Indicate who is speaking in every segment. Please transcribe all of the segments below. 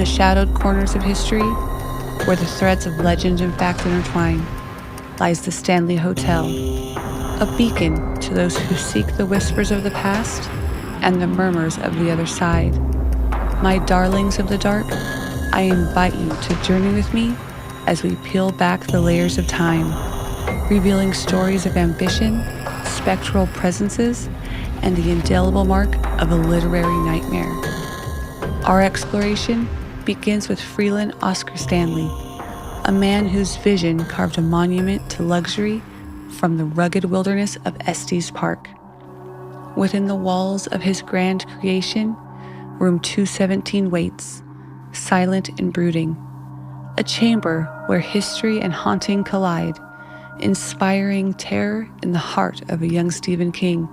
Speaker 1: the shadowed corners of history, where the threads of legend and fact intertwine, lies the Stanley Hotel, a beacon to those who seek the whispers of the past and the murmurs of the other side. My darlings of the dark, I invite you to journey with me as we peel back the layers of time, revealing stories of ambition, spectral presences, and the indelible mark of a literary nightmare. Our exploration begins with Freeland Oscar Stanley, a man whose vision carved a monument to luxury from the rugged wilderness of Estes Park. Within the walls of his grand creation, room 217 waits, silent and brooding, a chamber where history and haunting collide, inspiring terror in the heart of a young Stephen King.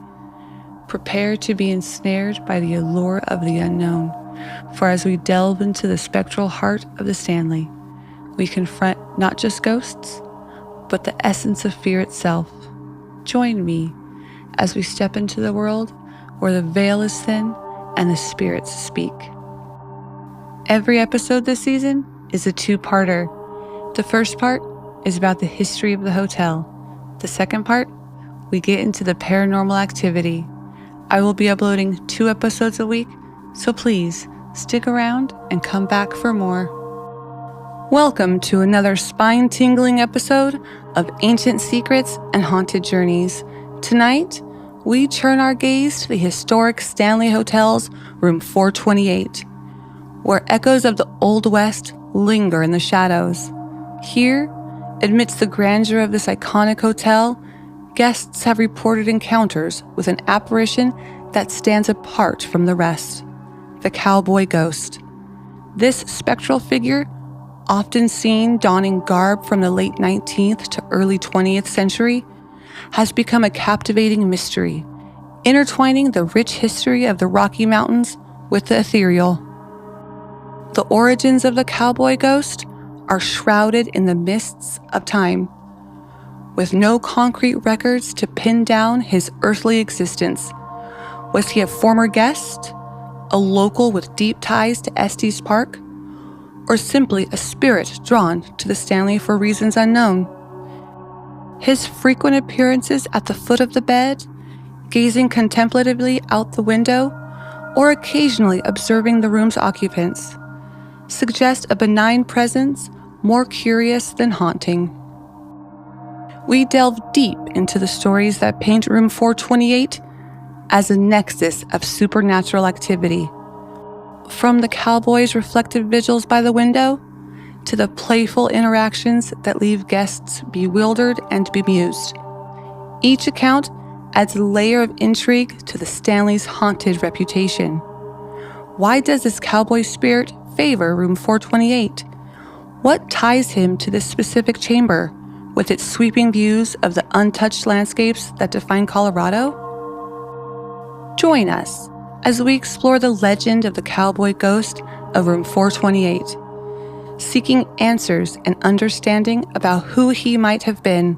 Speaker 1: Prepare to be ensnared by the allure of the unknown, for as we delve into the spectral heart of the Stanley, we confront not just ghosts, but the essence of fear itself. Join me as we step into the world where the veil is thin and the spirits speak. Every episode this season is a two-parter. The first part is about the history of the hotel. The second part, we get into the paranormal activity. I will be uploading 2 episodes a week, so please stick around and come back for more. Welcome to another spine-tingling episode of Ancient Secrets and Haunted Journeys. Tonight, we turn our gaze to the historic Stanley Hotel's room 428, where echoes of the Old West linger in the shadows. Here, amidst the grandeur of this iconic hotel, guests have reported encounters with an apparition that stands apart from the rest, the Cowboy ghost. This spectral figure, often seen donning garb from the late 19th to early 20th century, has become a captivating mystery, intertwining the rich history of the Rocky Mountains with the ethereal. The origins of the Cowboy ghost are shrouded in the mists of time, with no concrete records to pin down his earthly existence. Was he a former guest, a local with deep ties to Estes Park, or simply a spirit drawn to the Stanley for reasons unknown? His frequent appearances at the foot of the bed, gazing contemplatively out the window, or occasionally observing the room's occupants, suggest a benign presence more curious than haunting. We delve deep into the stories that paint room 428 as a nexus of supernatural activity, from the Cowboy's reflective vigils by the window to the playful interactions that leave guests bewildered and bemused. Each account adds a layer of intrigue to the Stanley's haunted reputation. Why does this Cowboy spirit favor room 428? What ties him to this specific chamber, with its sweeping views of the untouched landscapes that define Colorado? Join us as we explore the legend of the Cowboy ghost of room 428, seeking answers and understanding about who he might have been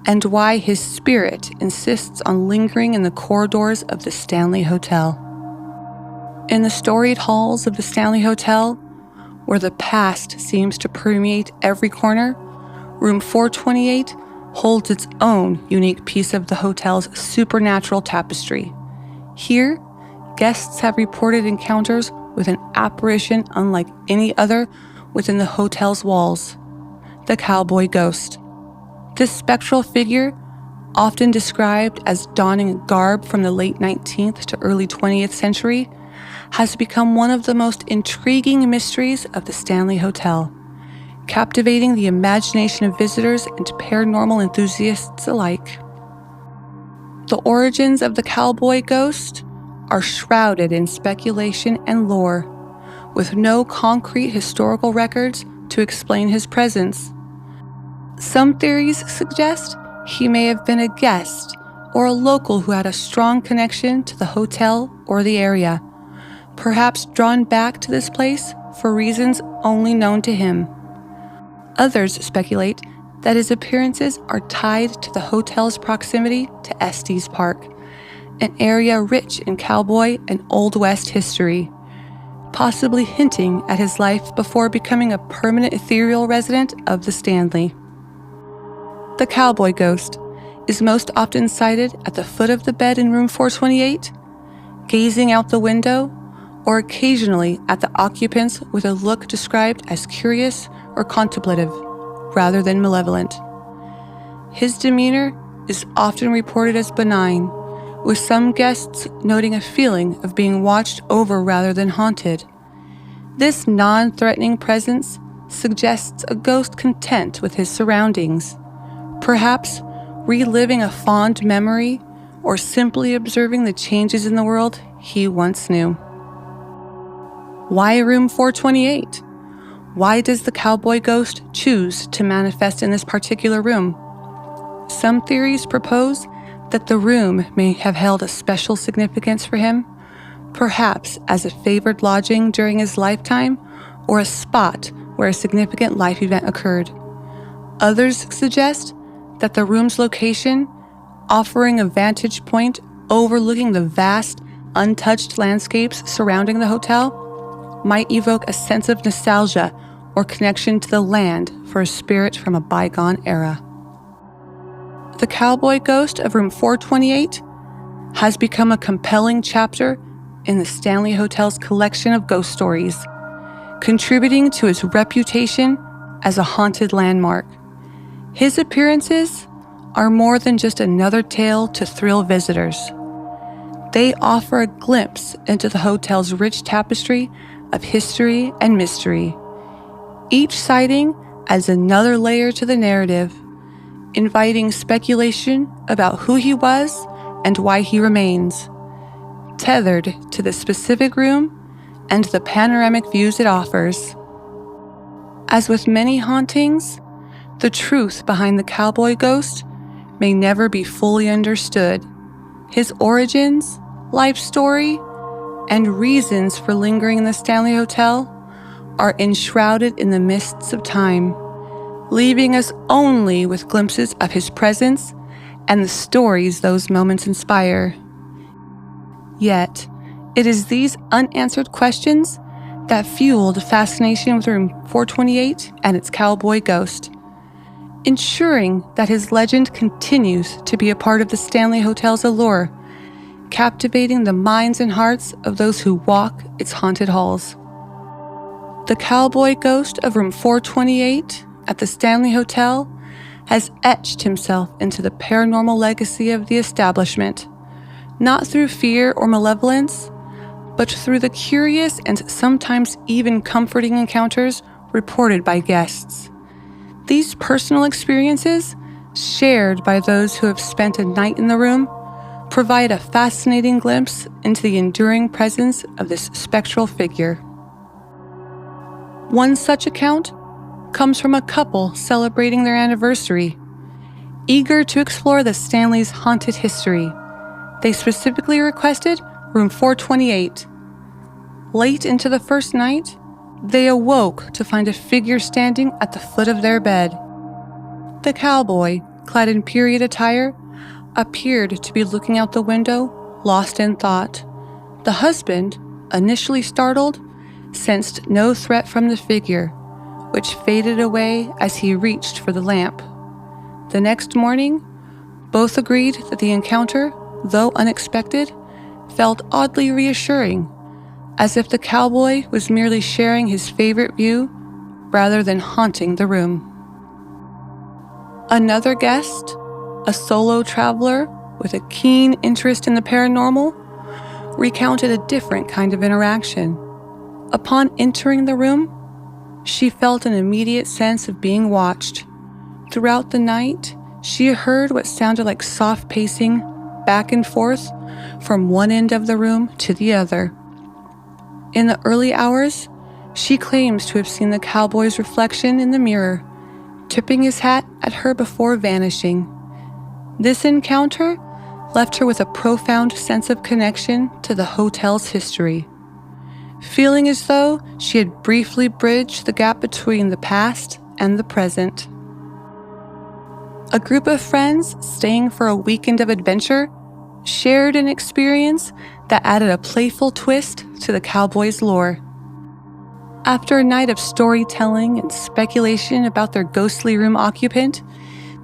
Speaker 1: and why his spirit insists on lingering in the corridors of the Stanley Hotel. In the storied halls of the Stanley Hotel, where the past seems to permeate every corner, room 428 holds its own unique piece of the hotel's supernatural tapestry. Here, guests have reported encounters with an apparition unlike any other within the hotel's walls, the Cowboy ghost. This spectral figure, often described as donning a garb from the late 19th to early 20th century, has become one of the most intriguing mysteries of the Stanley Hotel, captivating the imagination of visitors and paranormal enthusiasts alike. The origins of the Cowboy ghost are shrouded in speculation and lore, with no concrete historical records to explain his presence. Some theories suggest he may have been a guest or a local who had a strong connection to the hotel or the area, perhaps drawn back to this place for reasons only known to him. Others speculate that his appearances are tied to the hotel's proximity to Estes Park, an area rich in cowboy and Old West history. possibly hinting at his life before becoming a permanent ethereal resident of the Stanley. The Cowboy ghost is most often sighted at the foot of the bed in room 428, gazing out the window, or occasionally at the occupants with a look described as curious or contemplative, rather than malevolent. His demeanor is often reported as benign, with some guests noting a feeling of being watched over rather than haunted. This non-threatening presence suggests a ghost content with his surroundings, perhaps reliving a fond memory or simply observing the changes in the world he once knew. Why room 428? Why does the Cowboy ghost choose to manifest in this particular room? Some theories propose that the room may have held a special significance for him, perhaps as a favored lodging during his lifetime or a spot where a significant life event occurred. Others suggest that the room's location, offering a vantage point overlooking the vast, untouched landscapes surrounding the hotel, might evoke a sense of nostalgia or connection to the land for a spirit from a bygone era. The Cowboy ghost of room 428 has become a compelling chapter in the Stanley Hotel's collection of ghost stories, contributing to its reputation as a haunted landmark. His appearances are more than just another tale to thrill visitors. They offer a glimpse into the hotel's rich tapestry of history and mystery. Each sighting adds another layer to the narrative, inviting speculation about who he was and why he remains, tethered to the specific room and the panoramic views it offers. As with many hauntings, the truth behind the Cowboy ghost may never be fully understood. His origins, life story, and reasons for lingering in the Stanley Hotel are enshrouded in the mists of time, leaving us only with glimpses of his presence and the stories those moments inspire. Yet, it is these unanswered questions that fueled fascination with room 428 and its Cowboy ghost, ensuring that his legend continues to be a part of the Stanley Hotel's allure, captivating the minds and hearts of those who walk its haunted halls. The Cowboy ghost of room 428 at the Stanley Hotel has etched himself into the paranormal legacy of the establishment, not through fear or malevolence, but through the curious and sometimes even comforting encounters reported by guests. These personal experiences, shared by those who have spent a night in the room, provide a fascinating glimpse into the enduring presence of this spectral figure. One such account comes from a couple celebrating their anniversary. Eager to explore the Stanley's haunted history, they specifically requested room 428. Late into the first night, they awoke to find a figure standing at the foot of their bed. The Cowboy, clad in period attire, appeared to be looking out the window, lost in thought. The husband, initially startled, sensed no threat from the figure, which faded away as he reached for the lamp. The next morning, both agreed that the encounter, though unexpected, felt oddly reassuring, as if the Cowboy was merely sharing his favorite view rather than haunting the room. Another guest, a solo traveler with a keen interest in the paranormal, recounted a different kind of interaction. Upon entering the room, she felt an immediate sense of being watched. Throughout the night, she heard what sounded like soft pacing back and forth from one end of the room to the other. In the early hours, she claims to have seen the Cowboy's reflection in the mirror, tipping his hat at her before vanishing. This encounter left her with a profound sense of connection to the hotel's history, feeling as though she had briefly bridged the gap between the past and the present. A group of friends staying for a weekend of adventure shared an experience that added a playful twist to the Cowboy's lore. After a night of storytelling and speculation about their ghostly room occupant,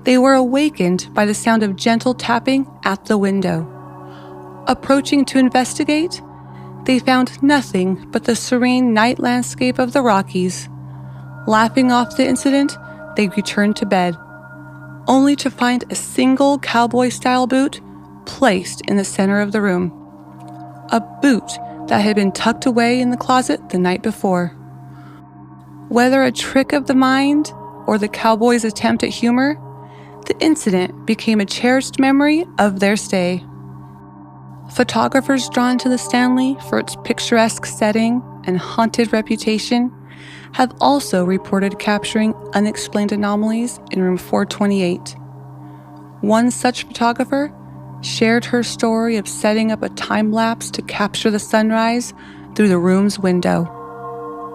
Speaker 1: they were awakened by the sound of gentle tapping at the window. Approaching to investigate, they found nothing but the serene night landscape of the Rockies. Laughing off the incident, they returned to bed, only to find a single cowboy-style boot placed in the center of the room. A boot that had been tucked away in the closet the night before. Whether a trick of the mind or the cowboys' attempt at humor, the incident became a cherished memory of their stay. Photographers drawn to the Stanley for its picturesque setting and haunted reputation have also reported capturing unexplained anomalies in room 428. One such photographer shared her story of setting up a time-lapse to capture the sunrise through the room's window.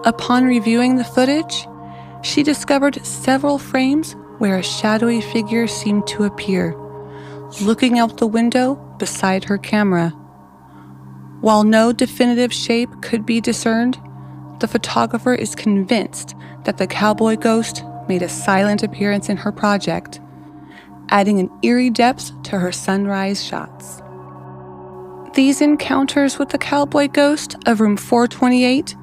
Speaker 1: Upon reviewing the footage, she discovered several frames where a shadowy figure seemed to appear, looking out the window beside her camera. While no definitive shape could be discerned, the photographer is convinced that the cowboy ghost made a silent appearance in her project, adding an eerie depth to her sunrise shots. These encounters with the cowboy ghost of room 428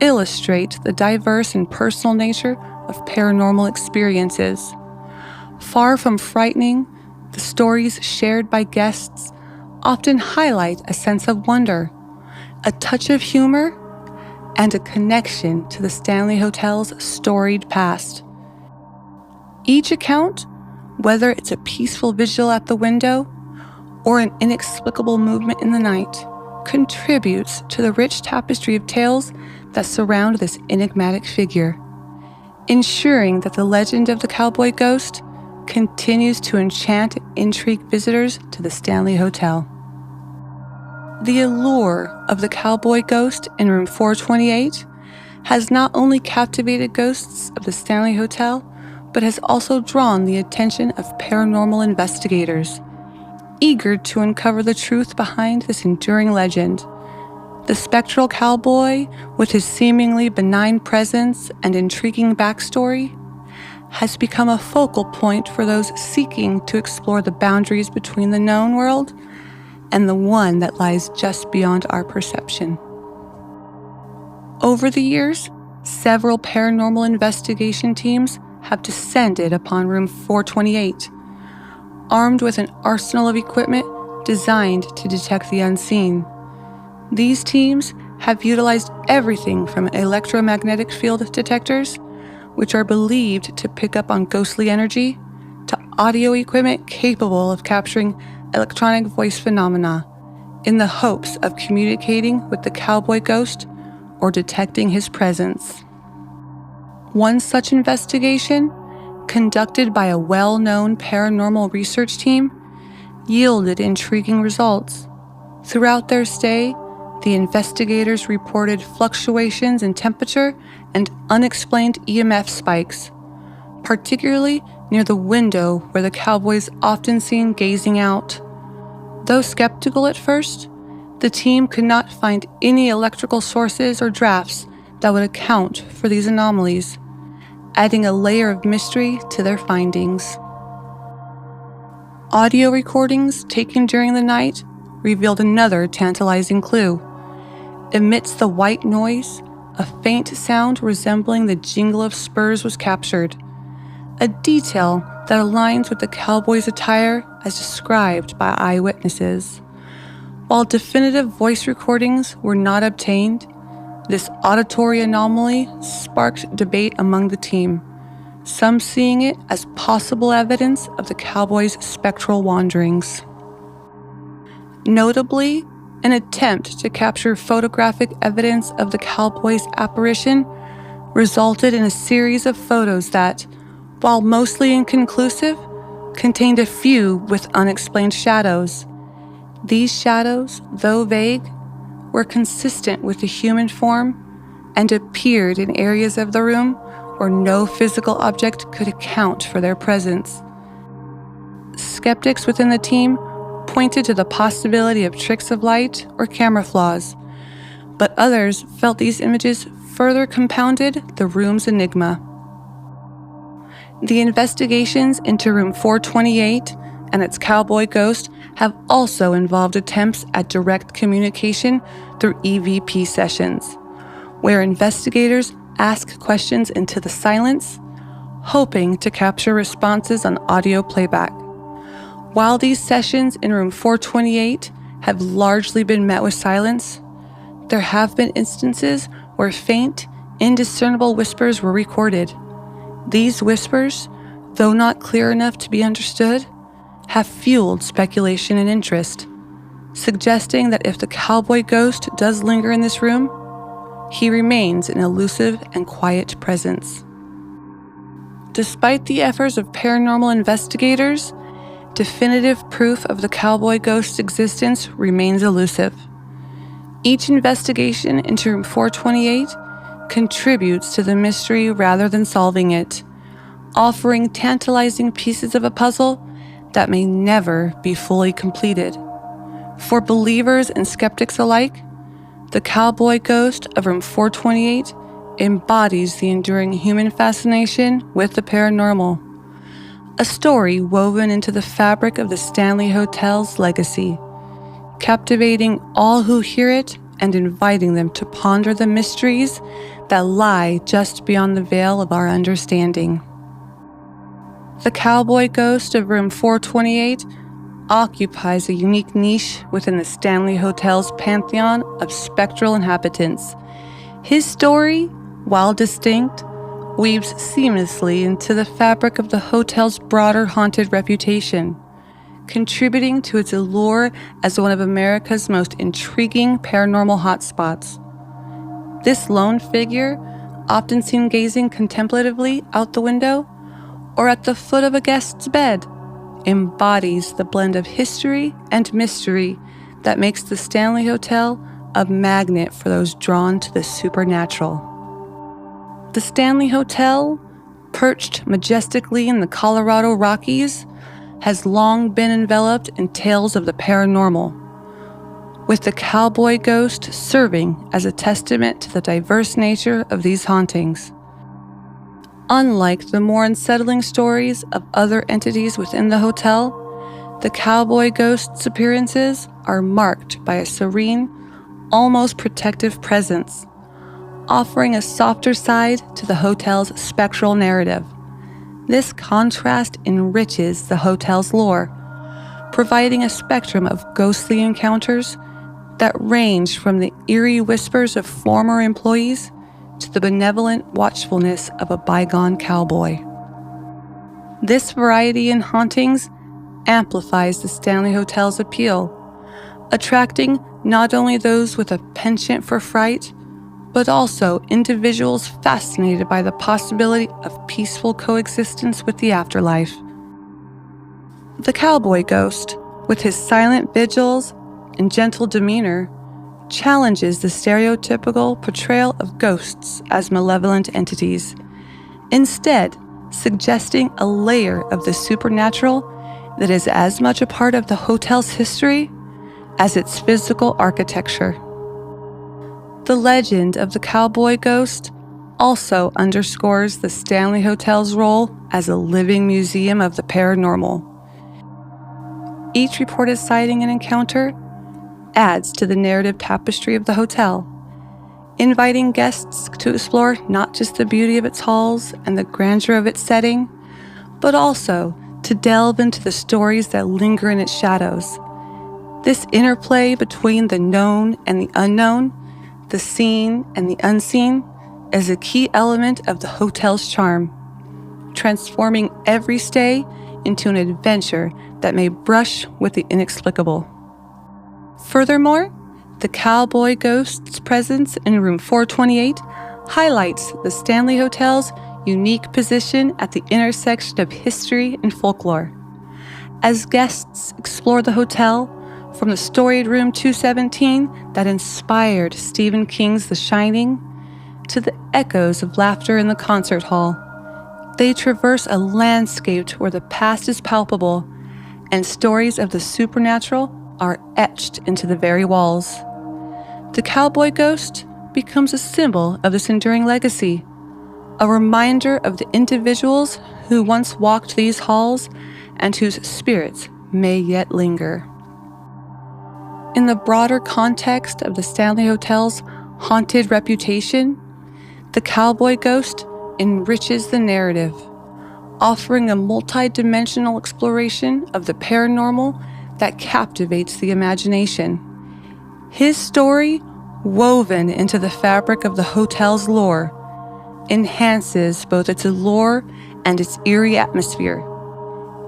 Speaker 1: illustrate the diverse and personal nature of paranormal experiences. Far from frightening, the stories shared by guests often highlight a sense of wonder, a touch of humor, and a connection to the Stanley Hotel's storied past. Each account, whether it's a peaceful vigil at the window or an inexplicable movement in the night, contributes to the rich tapestry of tales that surround this enigmatic figure, ensuring that the legend of the cowboy ghost continues to enchant and intrigue visitors to the Stanley Hotel. The allure of the cowboy ghost in room 428 has not only captivated ghosts of the Stanley Hotel, but has also drawn the attention of paranormal investigators, eager to uncover the truth behind this enduring legend. The spectral cowboy, with his seemingly benign presence and intriguing backstory, has become a focal point for those seeking to explore the boundaries between the known world and the one that lies just beyond our perception. Over the years, several paranormal investigation teams have descended upon room 428, armed with an arsenal of equipment designed to detect the unseen. These teams have utilized everything from electromagnetic field detectors, which are believed to pick up on ghostly energy, to audio equipment capable of capturing electronic voice phenomena in the hopes of communicating with the cowboy ghost or detecting his presence. One such investigation, conducted by a well-known paranormal research team, yielded intriguing results. Throughout their stay, the investigators reported fluctuations in temperature and unexplained EMF spikes, particularly near the window where the cowboy is often seen gazing out. Though skeptical at first, the team could not find any electrical sources or drafts that would account for these anomalies, adding a layer of mystery to their findings. Audio recordings taken during the night revealed another tantalizing clue. Amidst the white noise, a faint sound resembling the jingle of spurs was captured, a detail that aligns with the cowboy's attire as described by eyewitnesses. While definitive voice recordings were not obtained, this auditory anomaly sparked debate among the team, some seeing it as possible evidence of the cowboy's spectral wanderings. Notably, an attempt to capture photographic evidence of the cowboy's apparition resulted in a series of photos that, while mostly inconclusive, contained a few with unexplained shadows. These shadows, though vague, were consistent with the human form and appeared in areas of the room where no physical object could account for their presence. Skeptics within the team pointed to the possibility of tricks of light or camera flaws, but others felt these images further compounded the room's enigma. The investigations into room 428 and its cowboy ghost have also involved attempts at direct communication through EVP sessions, where investigators ask questions into the silence, hoping to capture responses on audio playback. While these sessions in room 428 have largely been met with silence, there have been instances where faint, indiscernible whispers were recorded. These whispers, though not clear enough to be understood, have fueled speculation and interest, suggesting that if the cowboy ghost does linger in this room, he remains an elusive and quiet presence. Despite the efforts of paranormal investigators, definitive proof of the cowboy ghost's existence remains elusive. Each investigation into room 428 contributes to the mystery rather than solving it, offering tantalizing pieces of a puzzle that may never be fully completed. For believers and skeptics alike, the cowboy ghost of room 428 embodies the enduring human fascination with the paranormal, a story woven into the fabric of the Stanley Hotel's legacy, captivating all who hear it and inviting them to ponder the mysteries that lie just beyond the veil of our understanding. The cowboy ghost of room 428 occupies a unique niche within the Stanley Hotel's pantheon of spectral inhabitants. His story, while distinct, weaves seamlessly into the fabric of the hotel's broader haunted reputation, contributing to its allure as one of America's most intriguing paranormal hotspots. This lone figure, often seen gazing contemplatively out the window or at the foot of a guest's bed, embodies the blend of history and mystery that makes the Stanley Hotel a magnet for those drawn to the supernatural. The Stanley Hotel, perched majestically in the Colorado Rockies, has long been enveloped in tales of the paranormal, with the cowboy ghost serving as a testament to the diverse nature of these hauntings. Unlike the more unsettling stories of other entities within the hotel, the cowboy ghost's appearances are marked by a serene, almost protective presence, offering a softer side to the hotel's spectral narrative. This contrast enriches the hotel's lore, providing a spectrum of ghostly encounters that range from the eerie whispers of former employees to the benevolent watchfulness of a bygone cowboy. This variety in hauntings amplifies the Stanley Hotel's appeal, attracting not only those with a penchant for fright, but also individuals fascinated by the possibility of peaceful coexistence with the afterlife. The cowboy ghost, with his silent vigils and gentle demeanor, challenges the stereotypical portrayal of ghosts as malevolent entities, instead suggesting a layer of the supernatural that is as much a part of the hotel's history as its physical architecture. The legend of the cowboy ghost also underscores the Stanley Hotel's role as a living museum of the paranormal. Each reported sighting and encounter adds to the narrative tapestry of the hotel, inviting guests to explore not just the beauty of its halls and the grandeur of its setting, but also to delve into the stories that linger in its shadows. This interplay between the known and the unknown, the seen and the unseen, is a key element of the hotel's charm, transforming every stay into an adventure that may brush with the inexplicable. Furthermore, the cowboy ghost's presence in room 428 highlights the Stanley Hotel's unique position at the intersection of history and folklore. As guests explore the hotel, from the storied room 217 that inspired Stephen King's The Shining to the echoes of laughter in the concert hall, they traverse a landscape where the past is palpable and stories of the supernatural are etched into the very walls. The cowboy ghost, becomes a symbol of this enduring legacy, a reminder of the individuals who once walked these halls and whose spirits may yet linger. In the broader context of the Stanley Hotel's haunted reputation, the Cowboy ghost enriches the narrative, offering a multi-dimensional exploration of the paranormal that captivates the imagination. His story, woven into the fabric of the hotel's lore, enhances both its allure and its eerie atmosphere,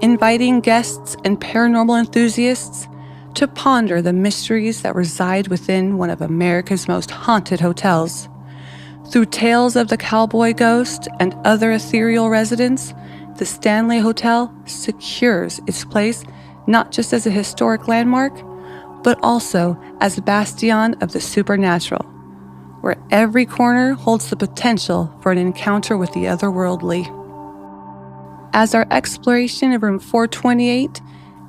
Speaker 1: inviting guests and paranormal enthusiasts to ponder the mysteries that reside within one of America's most haunted hotels. Through tales of the Cowboy ghost and other ethereal residents, the Stanley Hotel secures its place not just as a historic landmark, but also as a bastion of the supernatural, where every corner holds the potential for an encounter with the otherworldly. As our exploration of room 428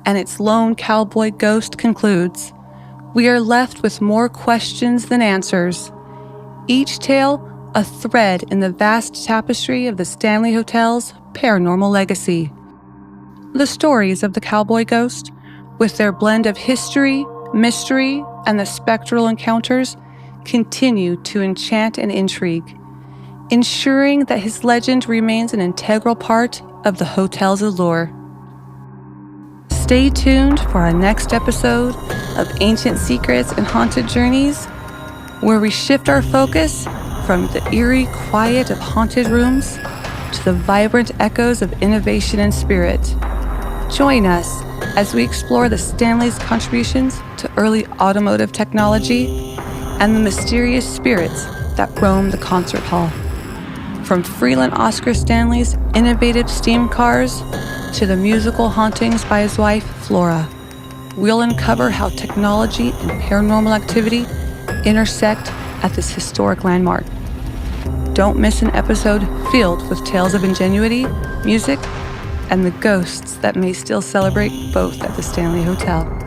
Speaker 1: and its lone cowboy ghost concludes, we are left with more questions than answers, each tale a thread in the vast tapestry of the Stanley Hotel's paranormal legacy. The stories of the Cowboy ghost, with their blend of history, mystery, and the spectral encounters, continue to enchant and intrigue, ensuring that his legend remains an integral part of the hotel's allure. Stay tuned for our next episode of Ancient Secrets and Haunted Journeys, where we shift our focus from the eerie quiet of haunted rooms to the vibrant echoes of innovation and spirit. Join us as we explore the Stanley's contributions to early automotive technology and the mysterious spirits that roam the concert hall. From Freeland Oscar Stanley's innovative steam cars to the musical hauntings by his wife, Flora, we'll uncover how technology and paranormal activity intersect at this historic landmark. Don't miss an episode filled with tales of ingenuity, music, and the ghosts that may still celebrate both at the Stanley Hotel.